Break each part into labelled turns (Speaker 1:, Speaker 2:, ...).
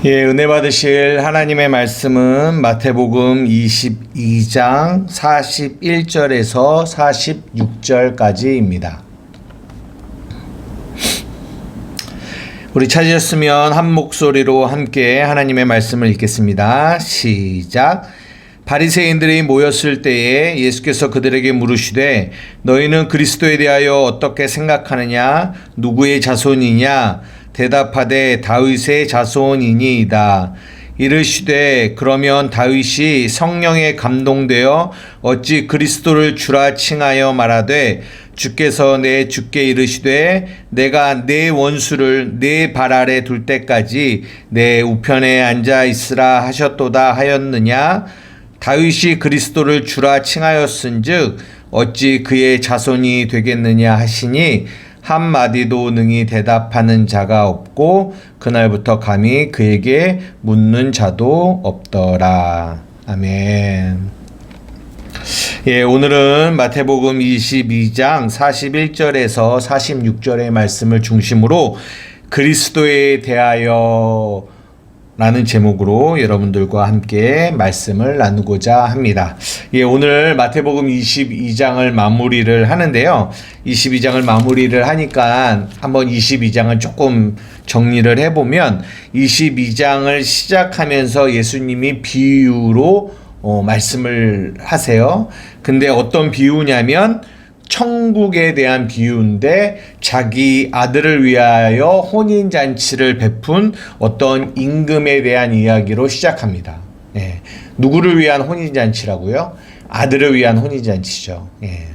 Speaker 1: 예, 은혜 받으실 하나님의 말씀은 마태복음 22장 41절에서 46절까지입니다. 우리 찾으셨으면 한 목소리로 함께 하나님의 말씀을 읽겠습니다. 시작. 바리새인들이 모였을 때에 예수께서 그들에게 물으시되 너희는 그리스도에 대하여 어떻게 생각하느냐? 누구의 자손이냐? 대답하되 다윗의 자손이니이다. 이르시되 그러면 다윗이 성령에 감동되어 어찌 그리스도를 주라 칭하여 말하되 주께서 내 주께 이르시되 내가 내 원수를 내 발 아래 둘 때까지 내 우편에 앉아 있으라 하셨도다 하였느냐? 다윗이 그리스도를 주라 칭하였은즉 어찌 그의 자손이 되겠느냐 하시니 한마디도 능히 대답하는 자가 없고 그날부터 감히 그에게 묻는 자도 없더라. 아멘. 예, 오늘은 마태복음 22장 41절에서 46절의 말씀을 중심으로 그리스도에 대하여 라는 제목으로 여러분들과 함께 말씀을 나누고자 합니다. 예, 오늘 마태복음 22장을 마무리를 하는데요. 22장을 마무리를 하니까 한번 22장을 조금 정리를 해보면 22장을 시작하면서 예수님이 비유로 말씀을 하세요. 근데 어떤 비유냐면 천국에 대한 비유인데 자기 아들을 위하여 혼인잔치를 베푼 어떤 임금에 대한 이야기로 시작합니다. 예. 누구를 위한 혼인잔치라고요? 아들을 위한 혼인잔치죠. 예.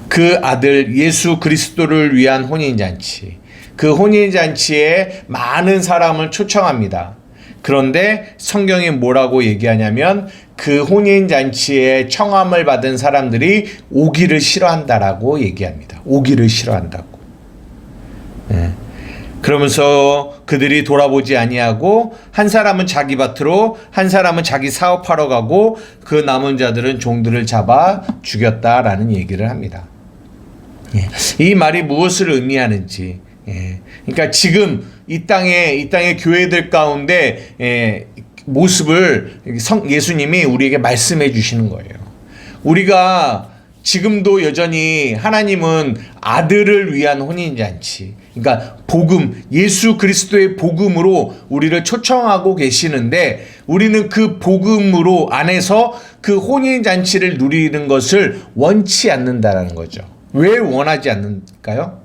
Speaker 1: 그 아들 예수 그리스도를 위한 혼인잔치. 그 혼인잔치에 많은 사람을 초청합니다. 그런데 성경이 뭐라고 얘기하냐면 그 혼인잔치에 청함을 받은 사람들이 오기를 싫어한다라고 얘기합니다. 오기를 싫어한다고. 네. 그러면서 그들이 돌아보지 아니하고 한 사람은 자기 밭으로 한 사람은 자기 사업하러 가고 그 남은 자들은 종들을 잡아 죽였다라는 얘기를 합니다. 예. 이 말이 무엇을 의미하는지. 예. 그러니까 지금 이 땅의 교회들 가운데 모습을 예수님이 우리에게 말씀해 주시는 거예요. 우리가 지금도 여전히 하나님은 아들을 위한 혼인잔치, 그러니까 복음, 예수 그리스도의 복음으로 우리를 초청하고 계시는데 우리는 그 복음으로 안에서 그 혼인잔치를 누리는 것을 원치 않는다라는 거죠. 왜 원하지 않는가요?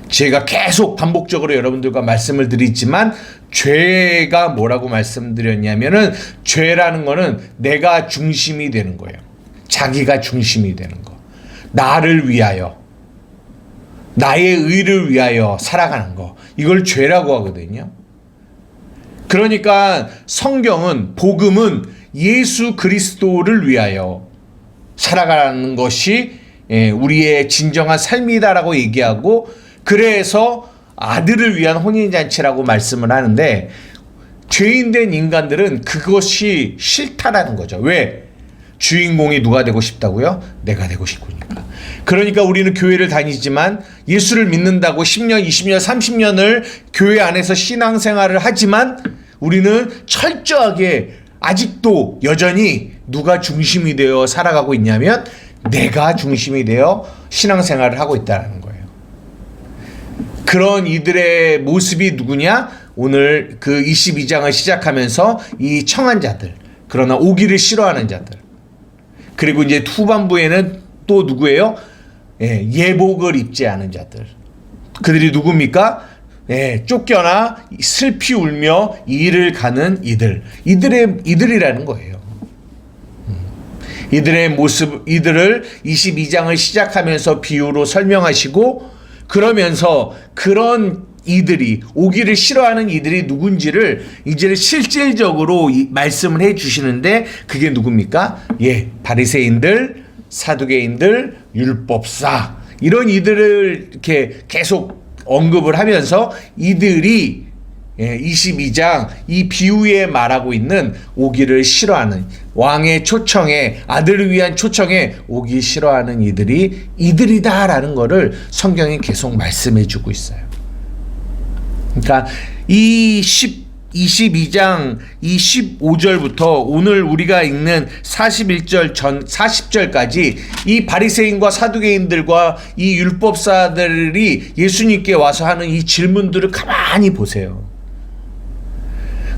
Speaker 1: 제가 계속 반복적으로 여러분들과 말씀을 드리지만 죄가 뭐라고 말씀드렸냐면은 죄라는 거는 내가 중심이 되는 거예요. 자기가 중심이 되는 거. 나를 위하여, 나의 의를 위하여 살아가는 거. 이걸 죄라고 하거든요. 그러니까 성경은, 복음은 예수 그리스도를 위하여 살아가는 것이 우리의 진정한 삶이다라고 얘기하고 그래서 아들을 위한 혼인잔치라고 말씀을 하는데 죄인된 인간들은 그것이 싫다라는 거죠. 왜? 주인공이 누가 되고 싶다고요? 내가 되고 싶으니까. 그러니까 우리는 교회를 다니지만 예수를 믿는다고 10년, 20년, 30년을 교회 안에서 신앙생활을 하지만 우리는 철저하게 아직도 여전히 누가 중심이 되어 살아가고 있냐면 내가 중심이 되어 신앙생활을 하고 있다는 거예요. 그런 이들의 모습이 누구냐? 오늘 그 22장을 시작하면서 이 청한 자들, 그러나 오기를 싫어하는 자들. 그리고 이제 후반부에는 또 누구예요? 예복을 입지 않은 자들. 그들이 누굽니까? 쫓겨나 슬피 울며 이를 가는 이들. 이들이라는 거예요. 이들의 모습, 이들을 22장을 시작하면서 비유로 설명하시고 그러면서 그런 이들이 오기를 싫어하는 이들이 누군지를 이제 실질적으로 말씀을 해 주시는데 그게 누굽니까? 바리새인들, 사두개인들, 율법사 이런 이들을 이렇게 계속 언급을 하면서 이들이 22장 이 비유에 말하고 있는 오기를 싫어하는 왕의 초청에 아들을 위한 초청에 오기 싫어하는 이들이다라는 거를 성경이 계속 말씀해 주고 있어요. 그러니까 이 22장 이 15절부터 오늘 우리가 읽는 41절 전 40절까지 이 바리새인과 사두개인들과 이 율법사들이 예수님께 와서 하는 이 질문들을 가만히 보세요.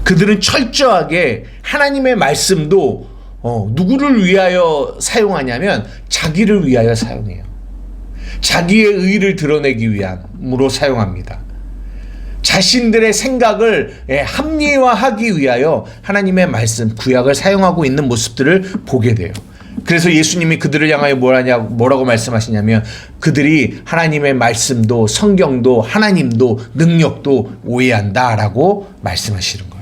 Speaker 1: 그들은 철저하게 하나님의 말씀도 누구를 위하여 사용하냐면 자기를 위하여 사용해요. 자기의 의를 드러내기 위함으로 사용합니다. 자신들의 생각을 합리화하기 위하여 하나님의 말씀, 구약을 사용하고 있는 모습들을 보게 돼요. 그래서 예수님이 그들을 향하여 뭐라고 말씀하시냐면 그들이 하나님의 말씀도 성경도 하나님도 능력도 오해한다라고 말씀하시는 거예요.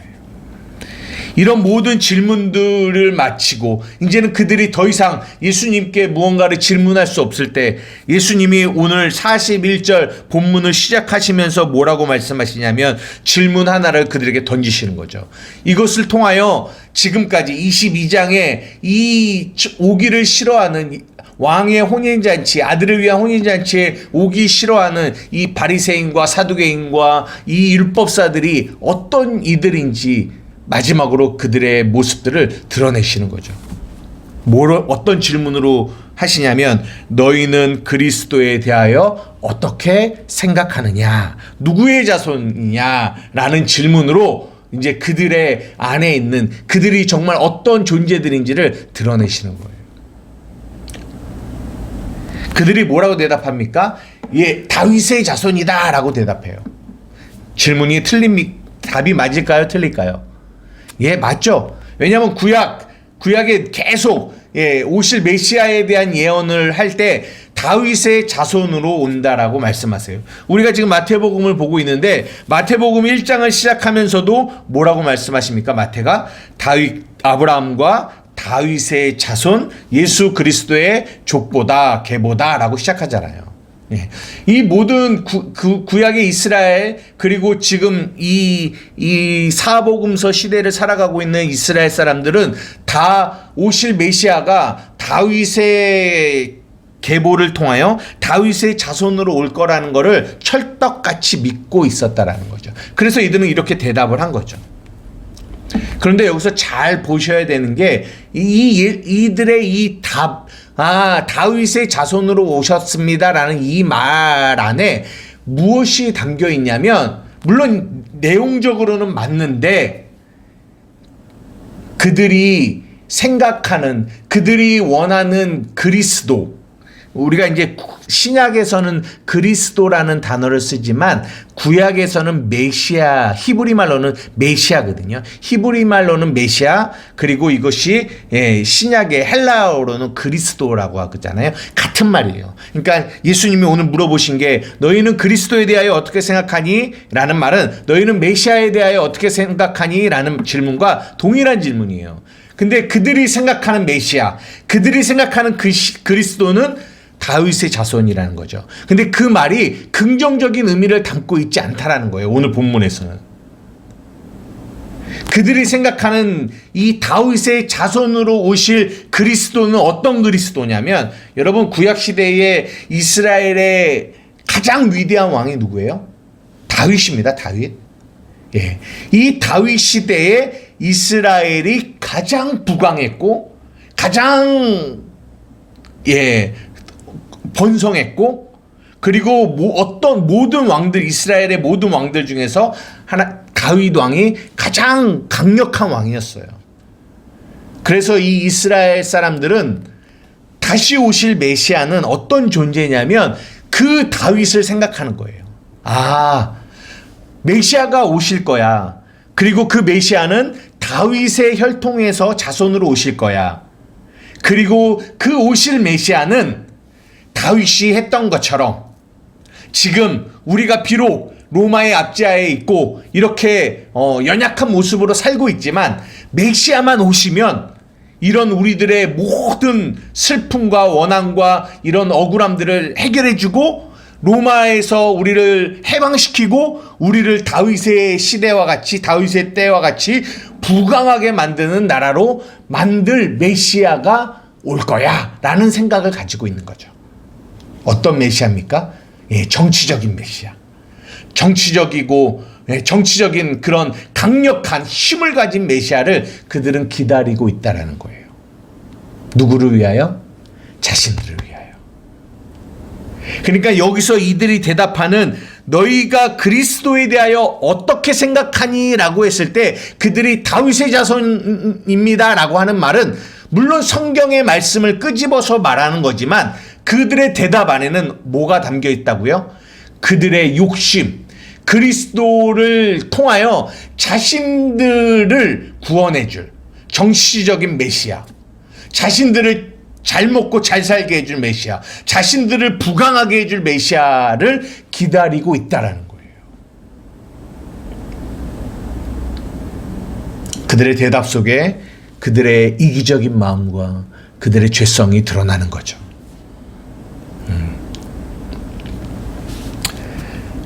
Speaker 1: 이런 모든 질문들을 마치고 이제는 그들이 더 이상 예수님께 무언가를 질문할 수 없을 때 예수님이 오늘 41절 본문을 시작하시면서 뭐라고 말씀하시냐면 질문 하나를 그들에게 던지시는 거죠. 이것을 통하여 지금까지 22장에 이 오기를 싫어하는 왕의 혼인잔치, 아들을 위한 혼인잔치에 오기 싫어하는 이 바리새인과 사두개인과 이 율법사들이 어떤 이들인지 마지막으로 그들의 모습들을 드러내시는 거죠. 어떤 질문으로 하시냐면 너희는 그리스도에 대하여 어떻게 생각하느냐, 누구의 자손이냐 라는 질문으로 이제 그들의 안에 있는 그들이 정말 어떤 존재들인지를 드러내시는 거예요. 그들이 뭐라고 대답합니까? 예, 다윗의 자손이다 라고 대답해요. 질문이 답이 맞을까요? 틀릴까요? 예, 맞죠. 왜냐하면 구약에 계속 오실 메시아에 대한 예언을 할 때 다윗의 자손으로 온다라고 말씀하세요. 우리가 지금 마태복음을 보고 있는데 마태복음 1장을 시작하면서도 뭐라고 말씀하십니까? 마태가 아브라함과 다윗의 자손 예수 그리스도의 족보다 계보다라고 시작하잖아요. 이 모든 구약의 이스라엘 그리고 지금 이 사복음서 시대를 살아가고 있는 이스라엘 사람들은 다 오실 메시아가 다윗의 계보를 통하여 다윗의 자손으로 올 거라는 것을 철떡같이 믿고 있었다라는 거죠. 그래서 이들은 이렇게 대답을 한 거죠. 그런데 여기서 잘 보셔야 되는 게 이들의 이 다윗의 자손으로 오셨습니다라는 이 말 안에 무엇이 담겨 있냐면 물론 내용적으로는 맞는데 그들이 생각하는 그들이 원하는 그리스도, 우리가 이제 신약에서는 그리스도라는 단어를 쓰지만 구약에서는 메시아, 히브리 말로는 메시아거든요. 히브리 말로는 메시아, 그리고 이것이 신약의 헬라어로는 그리스도라고 하잖아요. 같은 말이에요. 그러니까 예수님이 오늘 물어보신 게 너희는 그리스도에 대하여 어떻게 생각하니? 라는 말은 너희는 메시아에 대하여 어떻게 생각하니? 라는 질문과 동일한 질문이에요. 근데 그들이 생각하는 메시아, 그들이 생각하는 그리스도는 다윗의 자손이라는 거죠. 근데 그 말이 긍정적인 의미를 담고 있지 않다라는 거예요. 오늘 본문에서는. 그들이 생각하는 이 다윗의 자손으로 오실 그리스도는 어떤 그리스도냐면 여러분 구약 시대에 이스라엘의 가장 위대한 왕이 누구예요? 다윗입니다. 다윗. 예. 이 다윗 시대에 이스라엘이 가장 부강했고 가장 번성했고 그리고 모든 왕들 이스라엘의 모든 왕들 중에서 다윗 왕이 가장 강력한 왕이었어요. 그래서 이 이스라엘 사람들은 다시 오실 메시아는 어떤 존재냐면 그 다윗을 생각하는 거예요. 메시아가 오실 거야. 그리고 그 메시아는 다윗의 혈통에서 자손으로 오실 거야. 그리고 그 오실 메시아는 다윗이 했던 것처럼 지금 우리가 비록 로마의 압제하에 있고 이렇게 연약한 모습으로 살고 있지만 메시아만 오시면 이런 우리들의 모든 슬픔과 원한과 이런 억울함들을 해결해주고 로마에서 우리를 해방시키고 우리를 다윗의 시대와 같이 다윗의 때와 같이 부강하게 만드는 나라로 만들 메시아가 올 거야 라는 생각을 가지고 있는 거죠. 어떤 메시아입니까? 정치적인 메시아. 정치적이고 정치적인 그런 강력한 힘을 가진 메시아를 그들은 기다리고 있다라는 거예요. 누구를 위하여? 자신들을 위하여. 그러니까 여기서 이들이 대답하는 너희가 그리스도에 대하여 어떻게 생각하니? 라고 했을 때 그들이 다윗의 자손입니다 라고 하는 말은 물론 성경의 말씀을 끄집어서 말하는 거지만 그들의 대답 안에는 뭐가 담겨 있다고요? 그들의 욕심, 그리스도를 통하여 자신들을 구원해줄 정치적인 메시아, 자신들을 잘 먹고 잘 살게 해줄 메시아, 자신들을 부강하게 해줄 메시아를 기다리고 있다라는 거예요. 그들의 대답 속에 그들의 이기적인 마음과 그들의 죄성이 드러나는 거죠.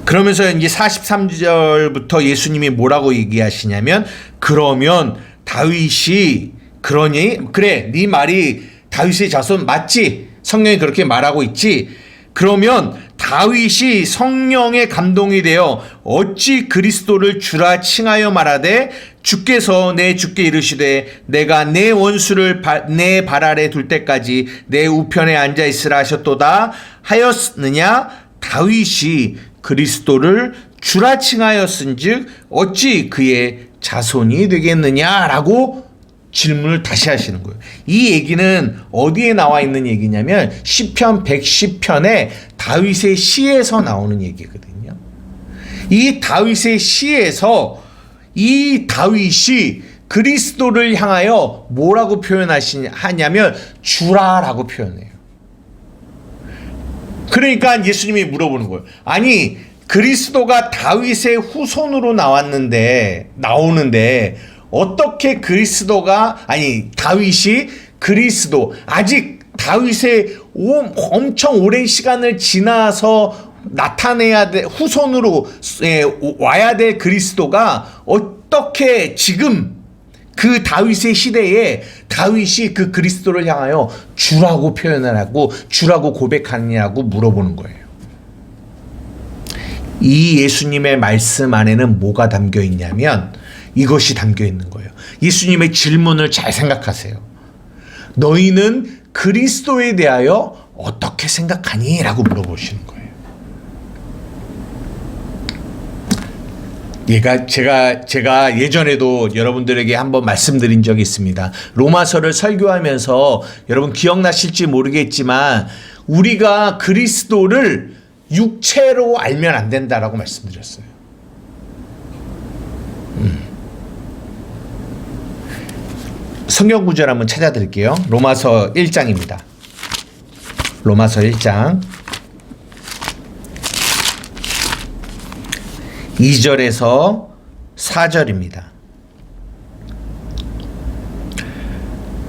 Speaker 1: 그러면서 이제 43절부터 예수님이 뭐라고 얘기하시냐면 그러면 다윗이 그러니 그래 네 말이 다윗의 자손 맞지? 성령이 그렇게 말하고 있지? 그러면 다윗이 성령에 감동이 되어 어찌 그리스도를 주라 칭하여 말하되 주께서 내 주께 이르시되 내가 내 원수를 내 발 아래 둘 때까지 내 우편에 앉아 있으라 하셨도다 하였느냐? 다윗이 그리스도를 주라 칭하였은즉 어찌 그의 자손이 되겠느냐라고 질문을 다시 하시는 거예요. 이 얘기는 어디에 나와 있는 얘기냐면 시편 110편에 다윗의 시에서 나오는 얘기거든요. 이 다윗의 시에서 이 다윗이 그리스도를 향하여 뭐라고 표현하냐면 주라라고 표현해요. 그러니까 예수님이 물어보는 거예요. 아니 그리스도가 다윗의 후손으로 나오는데 어떻게 다윗이 그리스도 아직 다윗의 엄청 오랜 시간을 지나서 나타내야 돼 후손으로 와야 될 그리스도가 어떻게 지금 그 다윗의 시대에 다윗이 그 그리스도를 향하여 주라고 표현을 하고 주라고 고백하느냐고 물어보는 거예요. 이 예수님의 말씀 안에는 뭐가 담겨 있냐면 이것이 담겨 있는 거예요. 예수님의 질문을 잘 생각하세요. 너희는 그리스도에 대하여 어떻게 생각하니? 라고 물어보시는 거예요. 제가 예전에도 여러분들에게 한번 말씀드린 적이 있습니다. 로마서를 설교하면서 여러분 기억나실지 모르겠지만 우리가 그리스도를 육체로 알면 안 된다라고 말씀드렸어요. 성경 구절 한번 찾아드릴게요. 로마서 1장입니다. 로마서 1장 2절에서 4절입니다.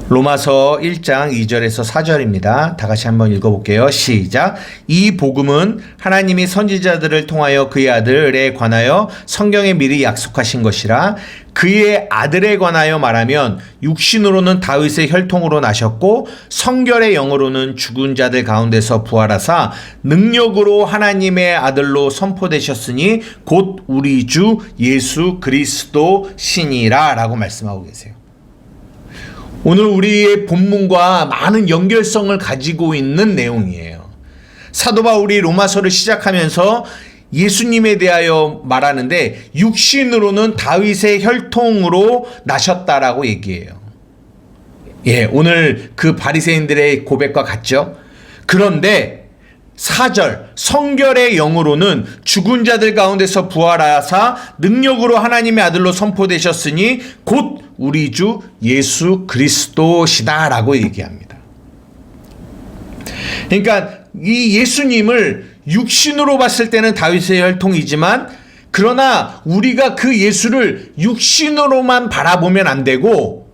Speaker 1: 로마서 1장 2절에서 4절입니다. 다 같이 한번 읽어볼게요. 시작. 이 복음은 하나님이 선지자들을 통하여 그의 아들에 관하여 성경에 미리 약속하신 것이라. 그의 아들에 관하여 말하면 육신으로는 다윗의 혈통으로 나셨고 성결의 영으로는 죽은 자들 가운데서 부활하사 능력으로 하나님의 아들로 선포되셨으니 곧 우리 주 예수 그리스도 신이라 라고 말씀하고 계세요. 오늘 우리의 본문과 많은 연결성을 가지고 있는 내용이에요. 사도 바울이 로마서를 시작하면서 예수님에 대하여 말하는데 육신으로는 다윗의 혈통으로 나셨다라고 얘기해요. 오늘 그 바리새인들의 고백과 같죠? 그런데 4절 성결의 영으로는 죽은 자들 가운데서 부활하사 능력으로 하나님의 아들로 선포되셨으니 곧 우리 주 예수 그리스도시다 라고 얘기합니다. 그러니까 이 예수님을 육신으로 봤을 때는 다윗의 혈통이지만 그러나 우리가 그 예수를 육신으로만 바라보면 안 되고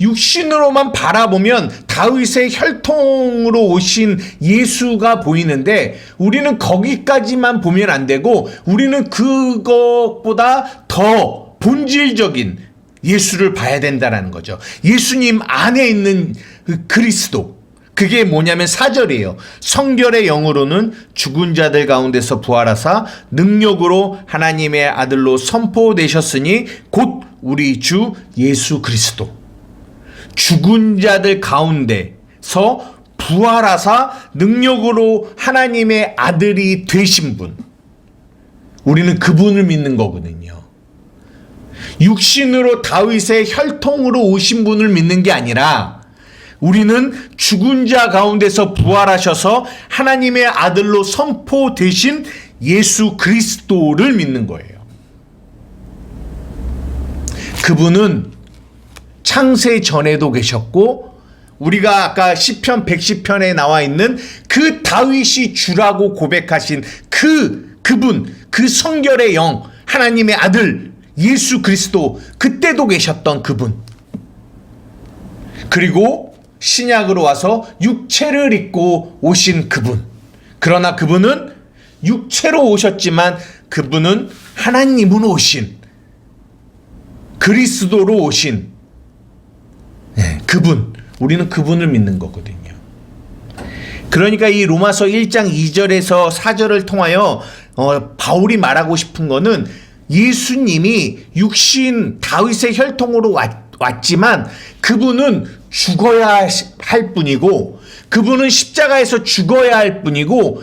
Speaker 1: 육신으로만 바라보면 다윗의 혈통으로 오신 예수가 보이는데 우리는 거기까지만 보면 안 되고 우리는 그것보다 더 본질적인 예수를 봐야 된다는 거죠. 예수님 안에 있는 그리스도, 그게 뭐냐면 4절이에요. 성결의 영으로는 죽은 자들 가운데서 부활하사 능력으로 하나님의 아들로 선포되셨으니 곧 우리 주 예수 그리스도. 죽은 자들 가운데서 부활하사 능력으로 하나님의 아들이 되신 분. 우리는 그분을 믿는 거거든요. 육신으로 다윗의 혈통으로 오신 분을 믿는 게 아니라 우리는 죽은 자 가운데서 부활하셔서 하나님의 아들로 선포되신 예수 그리스도를 믿는 거예요. 그분은 창세 전에도 계셨고 우리가 아까 시편 110편에 나와 있는 그 다윗이 주라고 고백하신 그분, 그 성결의 영, 하나님의 아들 예수 그리스도, 그때도 계셨던 그분. 그리고 신약으로 와서 육체를 입고 오신 그분. 그러나 그분은 육체로 오셨지만 그분은 하나님으로 오신, 그리스도로 오신 그분. 우리는 그분을 믿는 거거든요. 그러니까 이 로마서 1장 2절에서 4절을 통하여 바울이 말하고 싶은 거는 예수님이 육신 다윗의 혈통으로 왔지만 그분은 죽어야 할 뿐이고 그분은 십자가에서 죽어야 할 뿐이고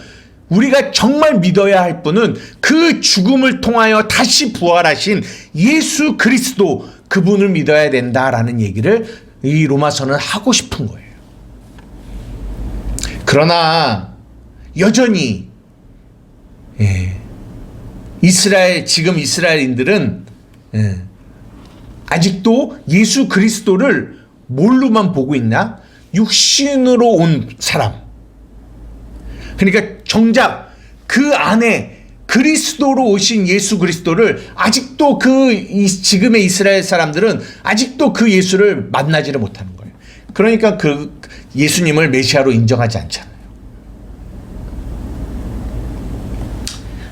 Speaker 1: 우리가 정말 믿어야 할 분은 그 죽음을 통하여 다시 부활하신 예수 그리스도, 그분을 믿어야 된다라는 얘기를 이 로마서는 하고 싶은 거예요. 그러나 여전히 지금 이스라엘인들은 아직도 예수 그리스도를 뭘로만 보고 있나? 육신으로 온 사람. 그러니까 정작 그 안에 그리스도로 오신 예수 그리스도를 아직도 지금의 이스라엘 사람들은 아직도 그 예수를 만나지를 못하는 거예요. 그러니까 그 예수님을 메시아로 인정하지 않잖아요.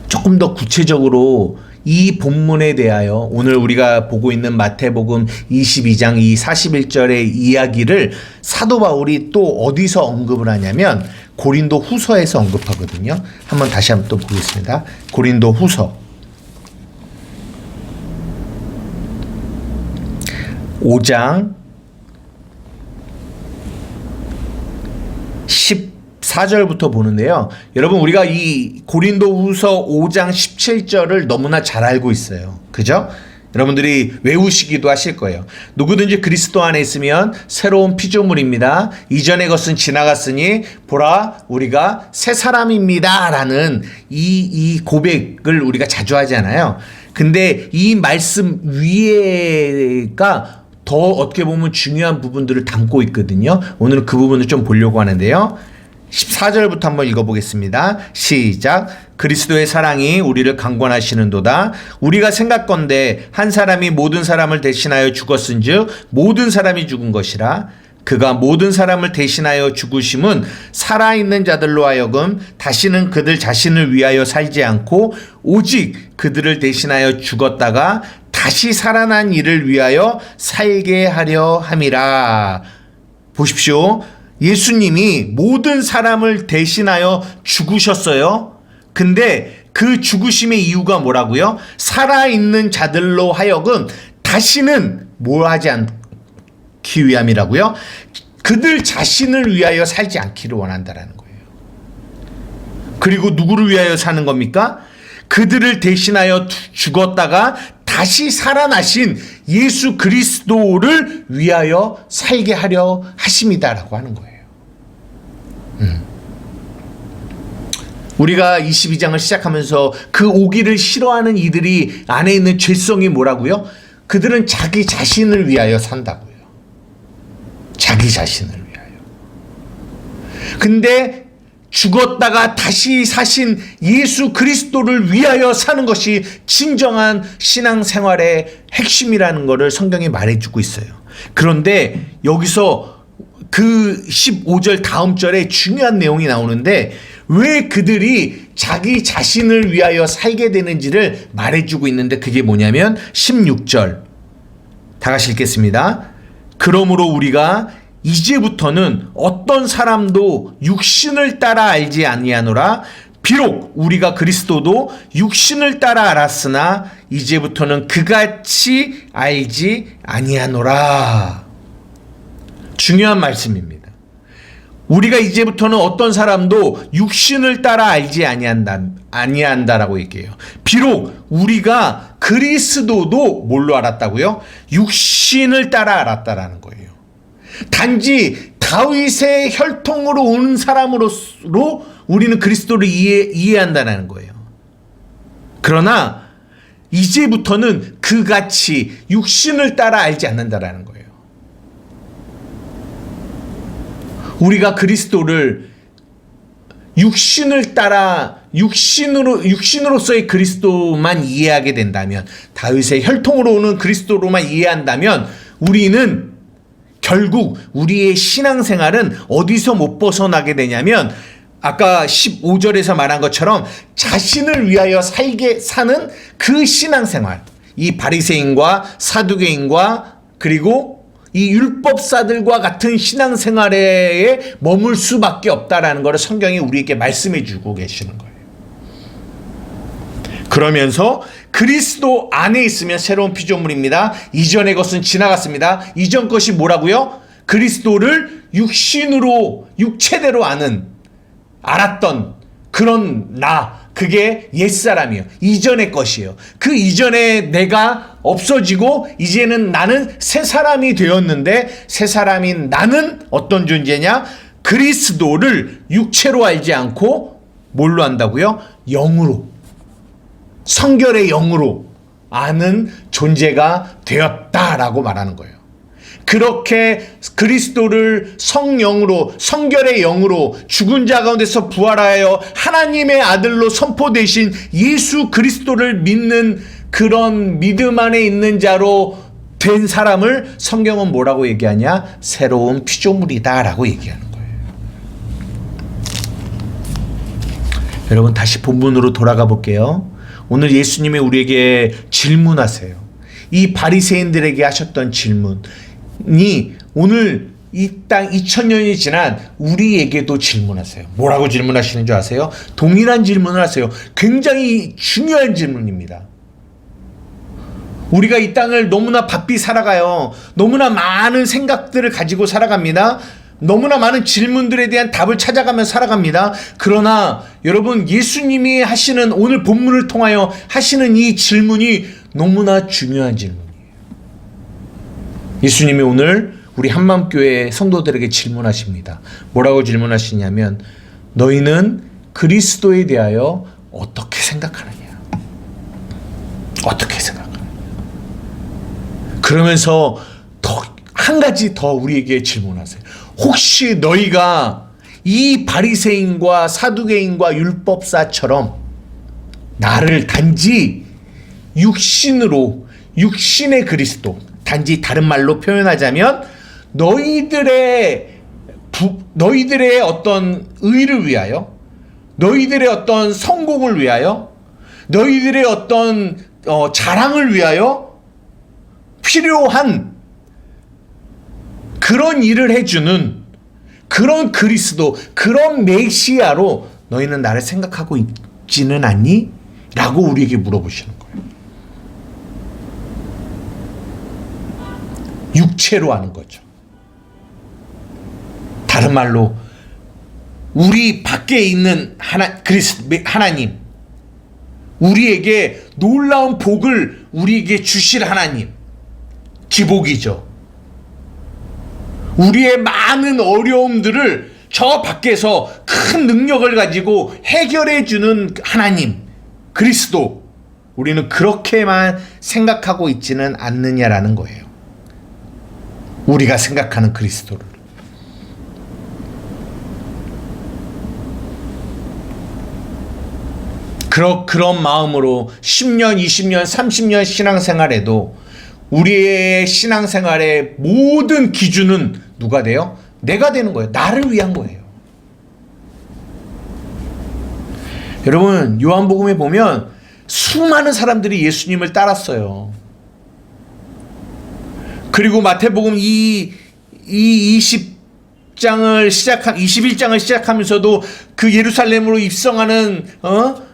Speaker 1: 조금 더 구체적으로 이 본문에 대하여 오늘 우리가 보고 있는 마태복음 22장 이 41절의 이야기를 사도 바울이 또 어디서 언급을 하냐면 고린도 후서에서 언급하거든요. 다시 한번 또 보겠습니다. 고린도 후서 5장 14절부터 보는데요. 여러분 우리가 이 고린도 후서 5장 17절을 너무나 잘 알고 있어요. 그죠? 여러분들이 외우시기도 하실 거예요. 누구든지 그리스도 안에 있으면 새로운 피조물입니다. 이전의 것은 지나갔으니 보라 우리가 새 사람입니다. 라는 이 고백을 우리가 자주 하잖아요. 근데 이 말씀 위에가 더 어떻게 보면 중요한 부분들을 담고 있거든요. 오늘은 그 부분을 좀 보려고 하는데요. 14절부터 한번 읽어보겠습니다. 시작. 그리스도의 사랑이 우리를 강권하시는도다. 우리가 생각건대 한 사람이 모든 사람을 대신하여 죽었은즉 모든 사람이 죽은 것이라. 그가 모든 사람을 대신하여 죽으심은 살아있는 자들로 하여금 다시는 그들 자신을 위하여 살지 않고 오직 그들을 대신하여 죽었다가 다시 살아난 이를 위하여 살게 하려 함이라. 보십시오. 예수님이 모든 사람을 대신하여 죽으셨어요. 근데 그 죽으심의 이유가 뭐라고요? 살아있는 자들로 하여금 다시는 뭘 하지 않기 위함이라고요? 그들 자신을 위하여 살지 않기를 원한다라는 거예요. 그리고 누구를 위하여 사는 겁니까? 그들을 대신하여 죽었다가 다시 살아나신 예수 그리스도를 위하여 살게 하려 하심이다라고 하는 거예요. 우리가 22장을 시작하면서 그 오기를 싫어하는 이들이 안에 있는 죄성이 뭐라고요? 그들은 자기 자신을 위하여 산다고요. 자기 자신을 위하여. 근데 죽었다가 다시 사신 예수 그리스도를 위하여 사는 것이 진정한 신앙생활의 핵심이라는 것을 성경이 말해주고 있어요. 그런데 여기서 그 15절 다음 절에 중요한 내용이 나오는데 왜 그들이 자기 자신을 위하여 살게 되는지를 말해주고 있는데 그게 뭐냐면 16절 다 같이 읽겠습니다. 그러므로 우리가 이제부터는 어떤 사람도 육신을 따라 알지 아니하노라. 비록 우리가 그리스도도 육신을 따라 알았으나 이제부터는 그같이 알지 아니하노라. 중요한 말씀입니다. 우리가 이제부터는 어떤 사람도 육신을 따라 알지 아니한다라고 얘기해요. 비록 우리가 그리스도도 뭘로 알았다고요? 육신을 따라 알았다라는 거예요. 단지 다윗의 혈통으로 온 사람으로 우리는 그리스도를 이해한다는 거예요. 그러나 이제부터는 그같이 육신을 따라 알지 않는다라는 거예요. 우리가 그리스도를 육신을 따라 육신으로서의 그리스도만 이해하게 된다면, 다윗의 혈통으로 오는 그리스도로만 이해한다면 우리는 결국 우리의 신앙생활은 어디서 못 벗어나게 되냐면, 아까 15절에서 말한 것처럼 자신을 위하여 사는 그 신앙생활, 이 바리새인과 사두개인과 그리고 이 율법사들과 같은 신앙생활에 머물 수밖에 없다라는 것을 성경이 우리에게 말씀해 주고 계시는 거예요. 그러면서 그리스도 안에 있으면 새로운 피조물입니다. 이전의 것은 지나갔습니다. 이전 것이 뭐라고요? 그리스도를 육체대로 알았던 그런 그게 옛사람이에요. 이전의 것이에요. 그 이전에 내가 없어지고 이제는 나는 새 사람이 되었는데, 새 사람인 나는 어떤 존재냐? 그리스도를 육체로 알지 않고 뭘로 안다고요? 영으로, 성결의 영으로 아는 존재가 되었다라고 말하는 거예요. 그렇게 그리스도를 성령으로, 성결의 영으로 죽은 자 가운데서 부활하여 하나님의 아들로 선포되신 예수 그리스도를 믿는 그런 믿음 안에 있는 자로 된 사람을 성경은 뭐라고 얘기하냐? 새로운 피조물이다 라고 얘기하는 거예요. 여러분, 다시 본문으로 돌아가 볼게요. 오늘 예수님이 우리에게 질문하세요. 이 바리새인들에게 하셨던 질문이 오늘 이 땅 2000년이 지난 우리에게도 질문하세요. 뭐라고 질문하시는 줄 아세요? 동일한 질문을 하세요. 굉장히 중요한 질문입니다. 우리가 이 땅을 너무나 바삐 살아가요. 너무나 많은 생각들을 가지고 살아갑니다. 너무나 많은 질문들에 대한 답을 찾아가며 살아갑니다. 그러나 여러분, 예수님이 하시는, 오늘 본문을 통하여 하시는 이 질문이 너무나 중요한 질문이에요. 예수님이 오늘 우리 한마음교회 성도들에게 질문하십니다. 뭐라고 질문하시냐면, 너희는 그리스도에 대하여 어떻게 생각하느냐? 어떻게 생각하느냐? 그러면서 한 가지 더 우리에게 질문하세요. 혹시 너희가 이 바리새인과 사두개인과 율법사처럼 나를 단지 육신의 그리스도, 단지 다른 말로 표현하자면 너희들의 어떤 의를 위하여, 너희들의 어떤 성공을 위하여, 너희들의 어떤 자랑을 위하여 필요한 그런 일을 해주는 그런 그리스도, 그런 메시아로 너희는 나를 생각하고 있지는 않니? 라고 우리에게 물어보시는 거예요. 육체로 하는 거죠. 다른 말로 우리 밖에 있는 하나님, 우리에게 놀라운 복을 우리에게 주실 하나님, 기복이죠. 우리의 많은 어려움들을 저 밖에서 큰 능력을 가지고 해결해 주는 하나님, 그리스도, 우리는 그렇게만 생각하고 있지는 않느냐라는 거예요. 우리가 생각하는 그리스도를. 그런 마음으로 10년, 20년, 30년 신앙생활에도 우리의 신앙생활의 모든 기준은 누가 돼요? 내가 되는 거예요. 나를 위한 거예요. 여러분, 요한복음에 보면 수많은 사람들이 예수님을 따랐어요. 그리고 마태복음 20 21장을 시작하면서도 그 예루살렘으로 입성하는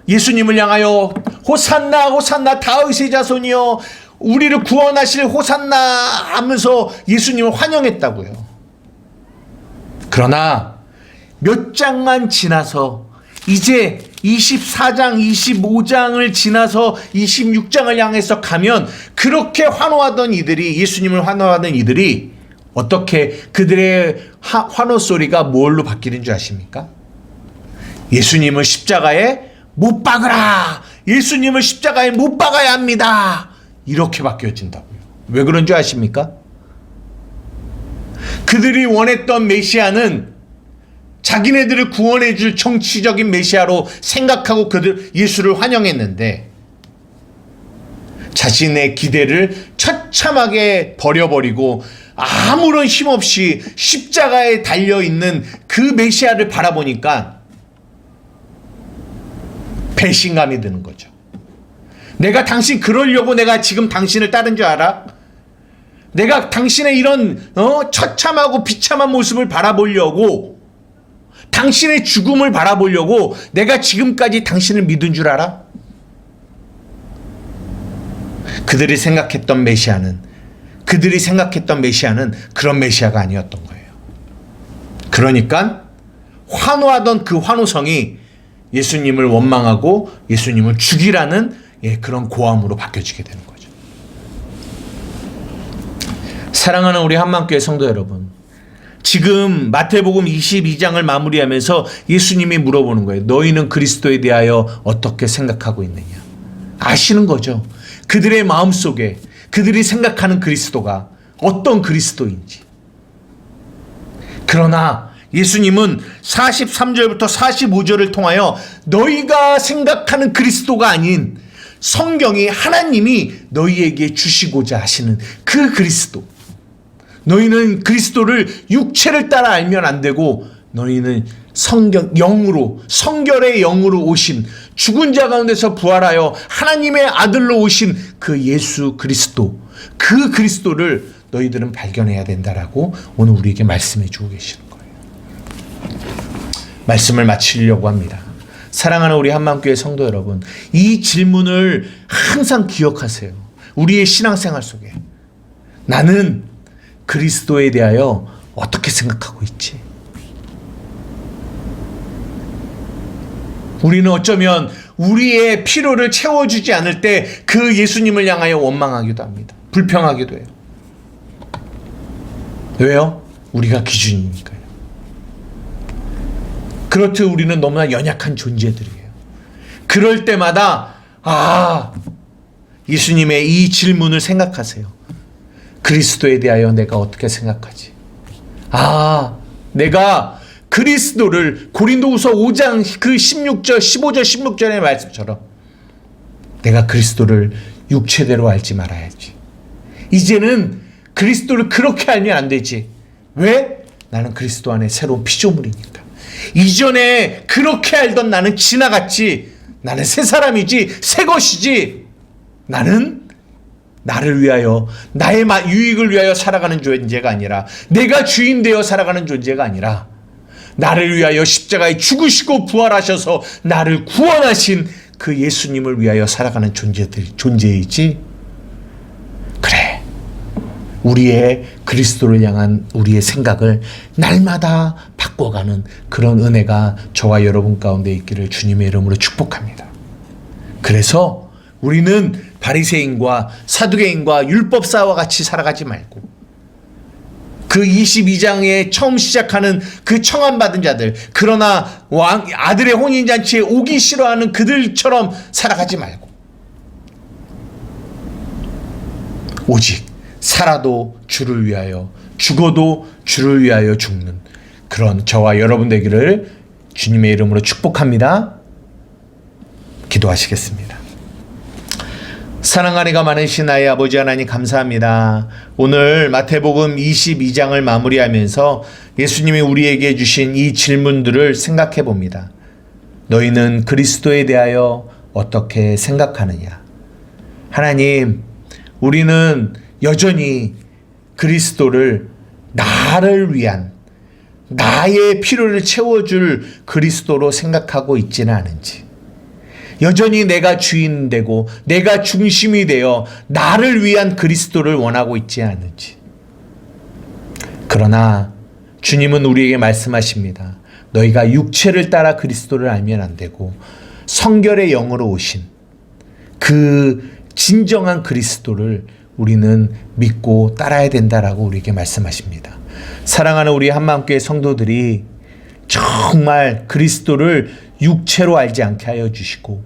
Speaker 1: 예수님을 향하여 호산나 호산나 다윗의 자손이여 우리를 구원하실 호산나 하면서 예수님을 환영했다고요. 그러나 몇 장만 지나서 이제 24장, 25장을 지나서 26장을 향해서 가면 그렇게 환호하던 이들이, 예수님을 환호하던 이들이 어떻게 그들의 환호 소리가 뭘로 바뀌는 줄 아십니까? 예수님을 십자가에 못 박으라! 예수님을 십자가에 못 박아야 합니다! 이렇게 바뀌어진다고요. 왜 그런 줄 아십니까? 그들이 원했던 메시아는 자기네들을 구원해 줄 정치적인 메시아로 생각하고 그들 예수를 환영했는데 자신의 기대를 처참하게 버려버리고 아무런 힘없이 십자가에 달려있는 그 메시아를 바라보니까 배신감이 드는 거죠. 내가 당신 그러려고 내가 지금 당신을 따른 줄 알아? 내가 당신의 이런 처참하고 비참한 모습을 바라보려고, 당신의 죽음을 바라보려고 내가 지금까지 당신을 믿은 줄 알아? 그들이 생각했던 메시아는 그런 메시아가 아니었던 거예요. 그러니까 환호하던 그 환호성이 예수님을 원망하고 예수님을 죽이라는 그런 고함으로 바뀌어지게 되는 거죠. 사랑하는 우리 한만교회 성도 여러분, 지금 마태복음 22장을 마무리하면서 예수님이 물어보는 거예요. 너희는 그리스도에 대하여 어떻게 생각하고 있느냐? 아시는 거죠. 그들의 마음속에 그들이 생각하는 그리스도가 어떤 그리스도인지. 그러나 예수님은 43절부터 45절을 통하여 너희가 생각하는 그리스도가 아닌 성경이 하나님이 너희에게 주시고자 하시는 그 그리스도, 너희는 그리스도를 육체를 따라 알면 안 되고 너희는 영으로, 성결의 영으로 오신, 죽은 자 가운데서 부활하여 하나님의 아들로 오신 그 예수 그리스도, 그 그리스도를 너희들은 발견해야 된다라고 오늘 우리에게 말씀해 주고 계시는 거예요. 말씀을 마치려고 합니다. 사랑하는 우리 한만교회 성도 여러분, 이 질문을 항상 기억하세요. 우리의 신앙생활 속에 나는 그리스도에 대하여 어떻게 생각하고 있지? 우리는 어쩌면 우리의 필요를 채워주지 않을 때 그 예수님을 향하여 원망하기도 합니다. 불평하기도 해요. 왜요? 우리가 기준이니까요. 그렇듯 우리는 너무나 연약한 존재들이에요. 그럴 때마다 예수님의 이 질문을 생각하세요. 그리스도에 대하여 내가 어떻게 생각하지? 내가 그리스도를 고린도후서 5장 그 15절 16절의 말씀처럼 내가 그리스도를 육체대로 알지 말아야지. 이제는 그리스도를 그렇게 알면 안 되지. 왜? 나는 그리스도 안에 새로운 피조물이니까. 이전에 그렇게 알던 나는 지나갔지. 나는 새 사람이지, 새 것이지. 나는 나를 위하여, 나의 유익을 위하여 살아가는 존재가 아니라, 내가 주인 되어 살아가는 존재가 아니라, 나를 위하여 십자가에 죽으시고 부활하셔서 나를 구원하신 그 예수님을 위하여 살아가는 존재이지. 그래, 우리의 그리스도를 향한 우리의 생각을 날마다 바꿔가는 그런 은혜가 저와 여러분 가운데 있기를 주님의 이름으로 축복합니다. 그래서 우리는 바리새인과 사두개인과 율법사와 같이 살아가지 말고, 그 22장에 처음 시작하는 그 청함받은 자들, 그러나 아들의 혼인잔치에 오기 싫어하는 그들처럼 살아가지 말고, 오직 살아도 주를 위하여, 죽어도 주를 위하여 죽는 그런 저와 여러분 되기를 주님의 이름으로 축복합니다. 기도하시겠습니다. 사랑하니가 많으신 나의 아버지 하나님, 감사합니다. 오늘 마태복음 22장을 마무리하면서 예수님이 우리에게 주신 이 질문들을 생각해 봅니다. 너희는 그리스도에 대하여 어떻게 생각하느냐? 하나님, 우리는 여전히 그리스도를 나를 위한, 나의 필요를 채워줄 그리스도로 생각하고 있지는 않은지, 여전히 내가 주인 되고 내가 중심이 되어 나를 위한 그리스도를 원하고 있지 않은지. 그러나 주님은 우리에게 말씀하십니다. 너희가 육체를 따라 그리스도를 알면 안 되고 성결의 영으로 오신 그 진정한 그리스도를 우리는 믿고 따라야 된다라고 우리에게 말씀하십니다. 사랑하는 우리 한마음교회 성도들이 정말 그리스도를 육체로 알지 않게 하여 주시고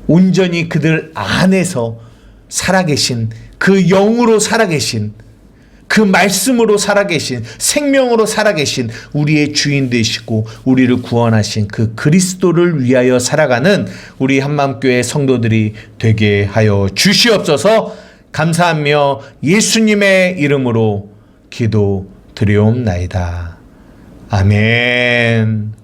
Speaker 1: 온전히 그들 안에서 살아계신 그 영으로 살아계신 그 말씀으로 살아계신 생명으로 살아계신 우리의 주인 되시고 우리를 구원하신 그 그리스도를 위하여 살아가는 우리 한마음교회 성도들이 되게 하여 주시옵소서. 감사하며 예수님의 이름으로 기도드리옵나이다. 아멘.